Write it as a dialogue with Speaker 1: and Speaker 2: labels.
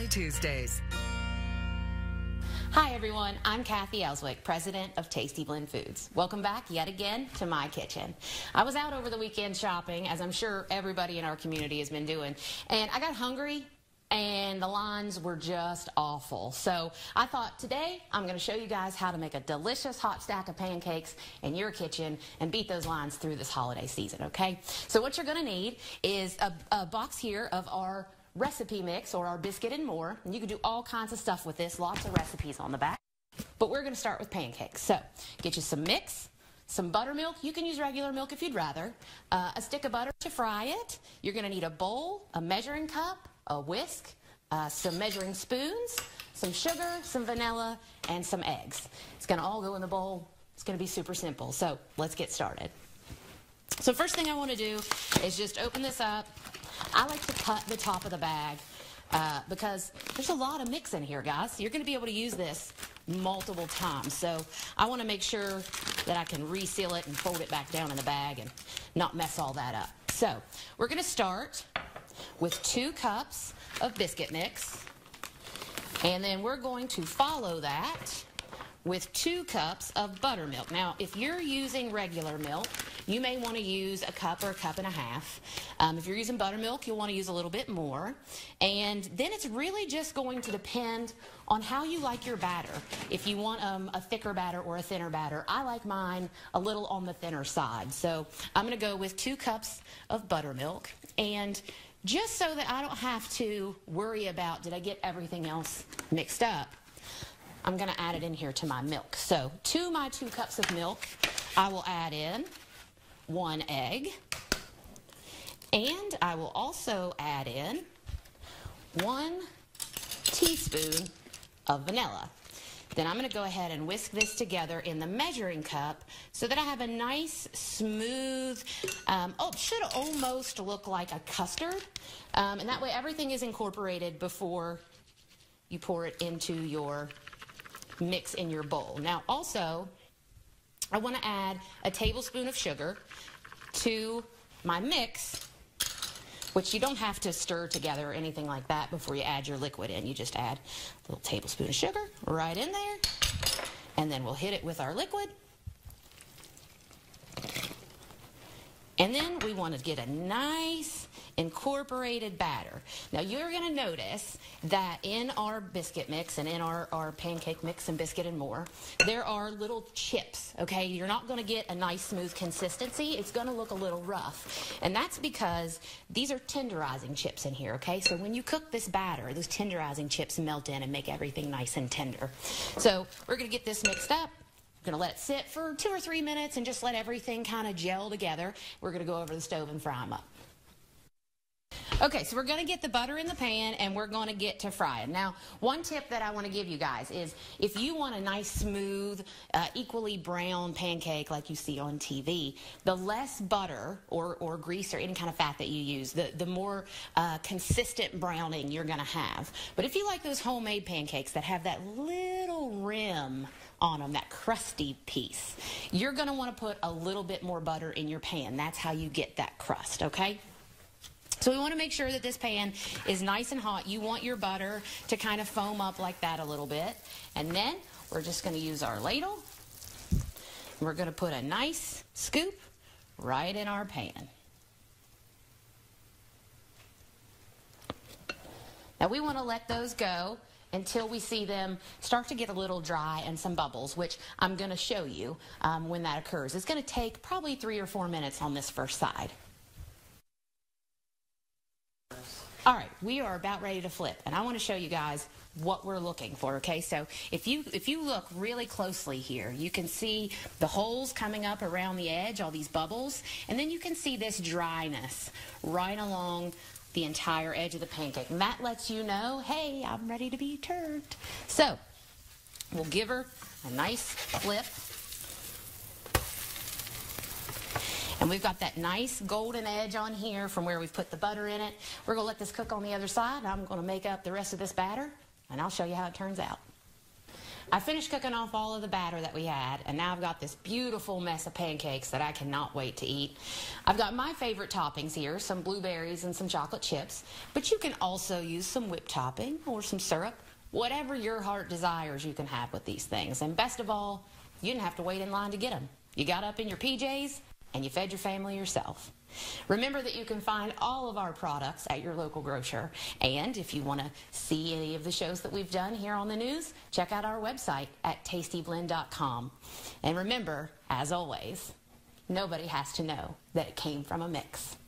Speaker 1: Tuesdays.
Speaker 2: Hi everyone, I'm Kathy Ellswick, president of Tasty Blend Foods. Welcome back yet again to my kitchen. I was out over the weekend shopping, as I'm sure everybody in our community has been doing, and I got hungry and the lines were just awful. So I thought today I'm going to show you guys how to make a delicious hot stack of pancakes in your kitchen and beat those lines through this holiday season, okay? So what you're going to need is a box here of our recipe mix or our biscuit and more. And you can do all kinds of stuff with this, lots of recipes on the back. But we're going to start with pancakes. So get you some mix, some buttermilk. You can use regular milk if you'd rather. A stick of butter to fry it. You're going to need a bowl, a measuring cup, a whisk, some measuring spoons, some sugar, some vanilla, and some eggs. It's going to all go in the bowl. It's going to be super simple. So let's get started. So first thing I want to do is just open this up. I like to cut the top of the bag because there's a lot of mix in here, guys. You're going to be able to use this multiple times. So I want to make sure that I can reseal it and fold it back down in the bag and not mess all that up. So we're going to start with 2 cups of biscuit mix. And then we're going to follow that with 2 cups of buttermilk. Now, if you're using regular milk, you may want to use a cup or a cup and a half. If you're using buttermilk, you'll want to use a little bit more. And then it's really just going to depend on how you like your batter. If you want a thicker batter or a thinner batter, I like mine a little on the thinner side. So I'm going to go with 2 cups of buttermilk. And just so that I don't have to worry about, did I get everything else mixed up, I'm going to add it in here to my milk. So to my 2 cups of milk, I will add in 1 egg, and I will also add in 1 teaspoon of vanilla. Then I'm going to go ahead and whisk this together in the measuring cup so that I have a nice, smooth, it should almost look like a custard. And that way everything is incorporated before you pour it into your mix in your bowl. Now also, I want to add a tablespoon of sugar to my mix, which you don't have to stir together or anything like that before you add your liquid in. You just add a little tablespoon of sugar right in there, and then we'll hit it with our liquid. And then we want to get a nice incorporated batter. Now you're going to notice that in our biscuit mix and in our pancake mix and biscuit and more, there are little chips, okay? You're not going to get a nice smooth consistency. It's going to look a little rough. And that's because these are tenderizing chips in here, okay? So when you cook this batter, those tenderizing chips melt in and make everything nice and tender. So we're going to get this mixed up. We're going to let it sit for 2 or 3 minutes and just let everything kind of gel together. We're going to go over the stove and fry them up. Okay, so we're going to get the butter in the pan and we're going to get to frying. Now, one tip that I want to give you guys is if you want a nice, smooth, equally brown pancake like you see on TV, the less butter or grease or any kind of fat that you use, the more consistent browning you're going to have. But if you like those homemade pancakes that have that little rim on them, that crusty piece, you're going to want to put a little bit more butter in your pan. That's how you get that crust, okay? So we want to make sure that this pan is nice and hot. You want your butter to kind of foam up like that a little bit. And then we're just going to use our ladle. We're going to put a nice scoop right in our pan. Now we want to let those go until we see them start to get a little dry and some bubbles, which I'm going to show you when that occurs. It's going to take probably 3 or 4 minutes on this first side. All right, we are about ready to flip, and I want to show you guys what we're looking for, okay? So if you look really closely here, you can see the holes coming up around the edge, all these bubbles, and then you can see this dryness right along the entire edge of the pancake. And that lets you know, hey, I'm ready to be turned. So we'll give her a nice flip. And we've got that nice golden edge on here from where we've put the butter in it. We're going to let this cook on the other side. I'm going to make up the rest of this batter, and I'll show you how it turns out. I finished cooking off all of the batter that we had, and now I've got this beautiful mess of pancakes that I cannot wait to eat. I've got my favorite toppings here, some blueberries and some chocolate chips, but you can also use some whipped topping or some syrup. Whatever your heart desires, you can have with these things. And best of all, you didn't have to wait in line to get them. You got up in your PJs and you fed your family yourself. Remember that you can find all of our products at your local grocer. And if you want to see any of the shows that we've done here on the news, check out our website at tastyblend.com. And remember, as always, nobody has to know that it came from a mix.